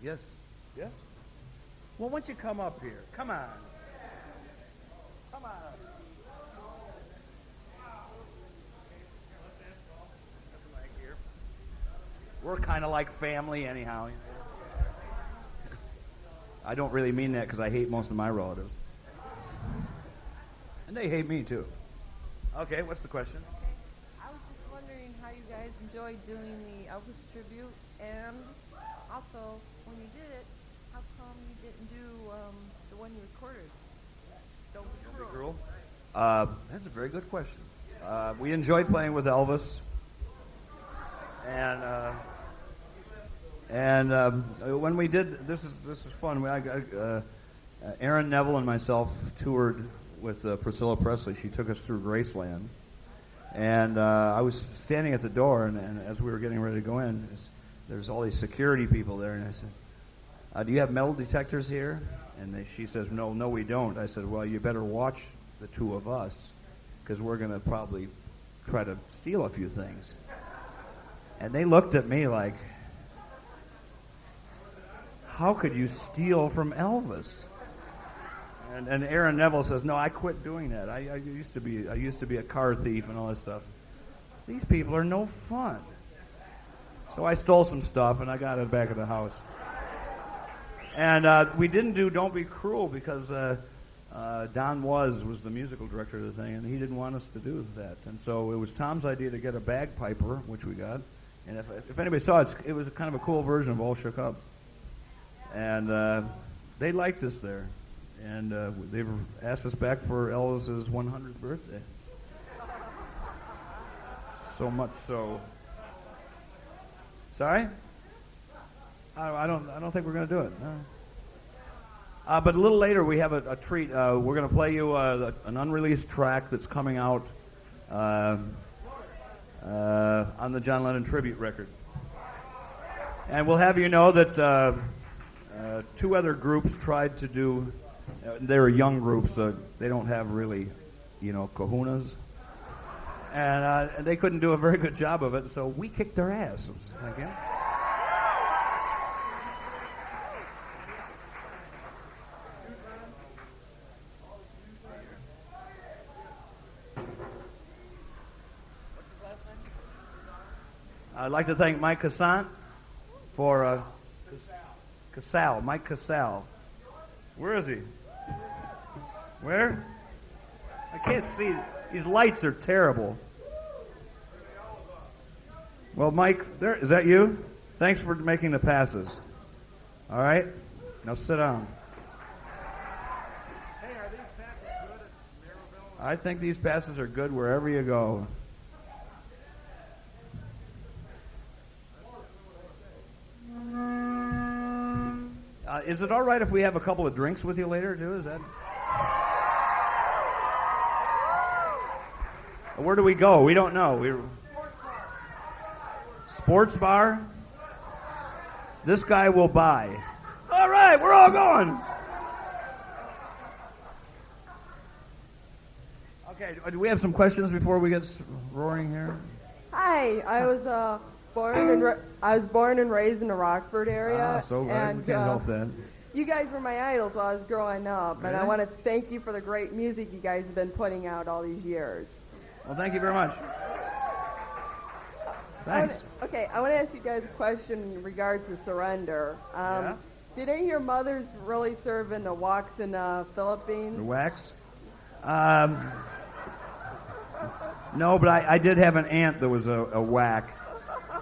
Yes. Yes? Well, why don't you come up here? Come on. Come on up. We're kind of like family anyhow. I don't really mean that because I hate most of my relatives. And they hate me too. Okay, what's the question? I was just wondering how you guys enjoyed doing the Elvis tribute, and also when you did it, how come you didn't do the one you recorded? Don't Be Cruel. That's a very good question. We enjoyed playing with Elvis, and when we did this is fun. Aaron Neville and myself toured with Priscilla Presley. She took us through Graceland, and I was standing at the door, and as we were getting ready to go in, there's all these security people there, and I said, "Do you have metal detectors here?" And she says, "No, we don't." I said, "Well, you better watch the two of us, because we're going to probably try to steal a few things." And they looked at me like, "How could you steal from Elvis?" And Aaron Neville says, "No, I quit doing that. I used to be a car thief and all this stuff. These people are no fun." So I stole some stuff and I got it back at the house. And we didn't do "Don't Be Cruel" because Don was the musical director of the thing, and he didn't want us to do that. And so it was Tom's idea to get a bagpiper, which we got. And if anybody saw it, it was kind of a cool version of "All Shook Up." And they liked us there. And they asked us back for Elvis's 100th birthday. So much so. Sorry? I don't think we're going to do it. No. But a little later we have a treat. We're going to play you an unreleased track that's coming out on the John Lennon tribute record. And we'll have you know that two other groups tried to do. They were young groups. They don't have really, kahunas. And they couldn't do a very good job of it, so we kicked their asses. Okay? What's his last name? I'd like to thank Mike Cassant for... Casal, Mike Casal. Where is he? Where? I can't see. These lights are terrible. Well, Mike, is that you? Thanks for making the passes. All right? Now sit down. Hey, are these passes good at Maribel? I think these passes are good wherever you go. Is it all right if we have a couple of drinks with you later, too? Is that... Where do we go? We don't know. Sports bar? This guy will buy. All right, we're all going. Okay, do we have some questions before we get roaring here? Hi, I was born and raised in the Rockford area. So and we can't help that. you guys were my idols while I was growing up, and I Really? want to thank you for the great music you guys have been putting out all these years. Well, thank you very much. Thanks. I want to ask you guys a question in regards to surrender. Yeah? Did any of your mothers really serve in the WACs in the Philippines? The wax? No, but I did have an aunt that was a whack.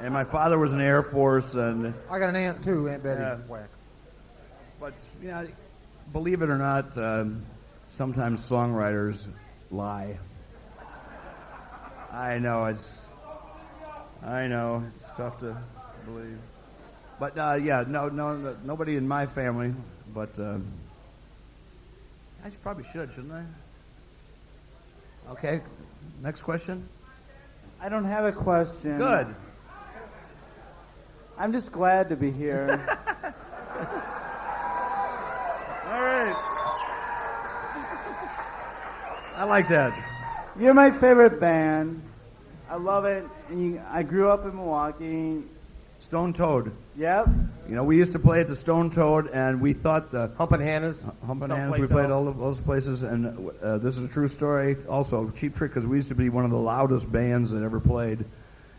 And my father was in the Air Force. And I got an aunt too, Aunt Betty. Yeah. Whack. but, believe it or not, sometimes songwriters lie. I know, it's tough to believe. But, nobody in my family, but I probably shouldn't I? Okay, next question. I don't have a question. Good. I'm just glad to be here. All right. I like that. You're my favorite band. I love it. And I grew up in Milwaukee, Stone Toad. Yep. You know, we used to play at the Stone Toad, and we thought the Humpin' Hannah's. Hump and Hands, we someplace played else. all of those places, and this is a true story. Also, Cheap Trick, because we used to be one of the loudest bands that ever played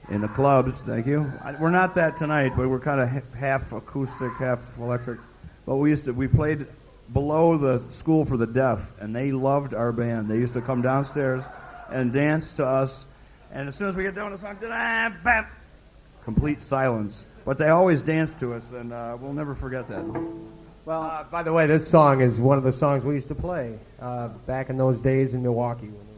in the clubs. Thank you. We're not that tonight, but we're kind of half acoustic, half electric. But we played below the school for the deaf, and they loved our band. They used to come downstairs and dance to us, and as soon as we get done with the song, bam, complete silence. But they always danced to us, and we'll never forget that. Well, By the way, this song is one of the songs we used to play back in those days in Milwaukee when